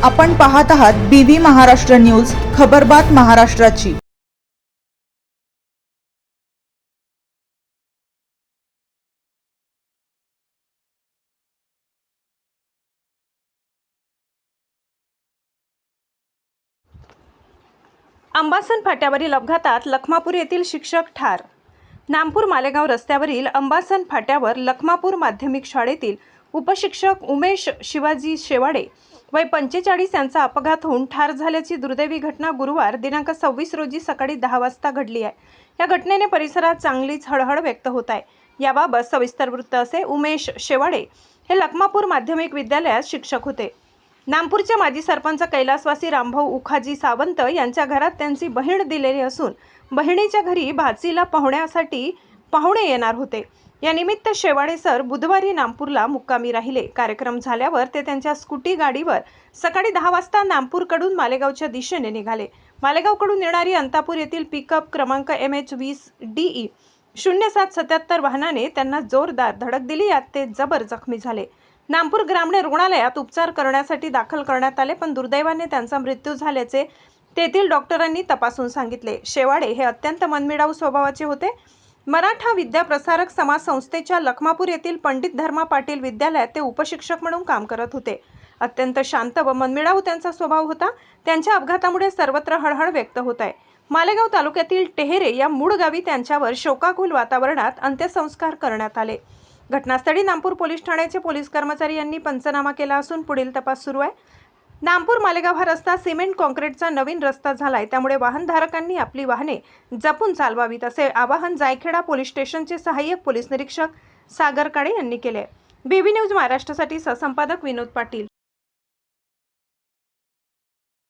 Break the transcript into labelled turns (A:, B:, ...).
A: आपण पाहत आहात बीव्ही महाराष्ट्र न्यूज, खबरबात महाराष्ट्राची।
B: अंबासन फाट्यावरील अपघातात लखमापूर येथील शिक्षक ठार। नामपूर मालेगाव रस्त्यावरील अंबासन फाट्यावर लखमापूर माध्यमिक शाळेतील उपशिक्षक उमेश शिवाजी शेवाडे वय 45 यांचा अपघात होऊन ठार झाल्याची दुर्दैवी घटना गुरुवार दिनांक 26 रोजी सकाळी 10 वाजता घडली आहे। या घटनेने परिसरात चांगलीच हळहळ व्यक्त होत आहे। याबाबत सविस्तर वृत्त असे, उमेश शेवाडे हे लखमापूर माध्यमिक विद्यालयात शिक्षक होते। नामपूरच्या माजी सरपंच कैलासवासी रामभाऊ उखाजी सावंत यांच्या घरात त्यांची बहीण दिलेली असून बहिणीच्या घरी भाचीला पाहुण्यासाठी पाहुणे येणार होते। या निमित्त शेवाडे सर बुधवारी नामपूरला मुक्कामी राहिले। कार्यक्रम झाल्यावर ते त्यांच्या स्कूटी गाडीवर सकाळी 10 वाजता नामपूरकडून मालेगावच्या दिशेने निघाले। मालेगावकडून येणारी अंतापूर येथील पिकअप क्रमांक MH20DE 0777 वाहनाने त्यांना जोरदार धडक दिली। यात ते जबर जखमी झाले। नामपूर ग्रामीण रुग्णालयात उपचार करण्यासाठी दाखल करण्यात आले, पण दुर्दैवाने त्यांचा मृत्यू झाल्याचे तेथील डॉक्टरांनी तपासून सांगितले। शेवाडे हे अत्यंत मनमिळावू स्वभावाचे होते। मराठा विद्या प्रसारक समाज संस्थेच्या लखमापूर येथील पंडित धर्मा पाटील विद्यालयात ते उपशिक्षक म्हणून काम करत होते। अत्यंत शांत व मनमिळावू त्यांचा स्वभाव होता। त्यांच्या अपघातामुळे सर्वत्र हळहळ व्यक्त होत आहे। मालेगाव तालुक्यातील टेहरे या मूळ गावी त्यांच्यावर शोकाकुल वातावरणात अंत्यसंस्कार करण्यात आले। घटनास्थळी नामपूर पोलीस ठाण्याचे पोलीस कर्मचारी यांनी पंचनामा केला असून पुढील तपास सुरू आहे। नामपूर मालेगाव हा रस्ता सिमेंट कॉन्क्रीटचा नवीन रस्ता झालाय, त्यामुळे वाहनधारकांनी आपली वाहने जपून चालवावीत असे आवाहन जायखेडा पोलीस स्टेशनचे सहाय्यक पोलीस निरीक्षक सागर काळे यांनी केले। बीबी न्यूज महाराष्ट्रासाठी सहसंपादक विनोद पाटील।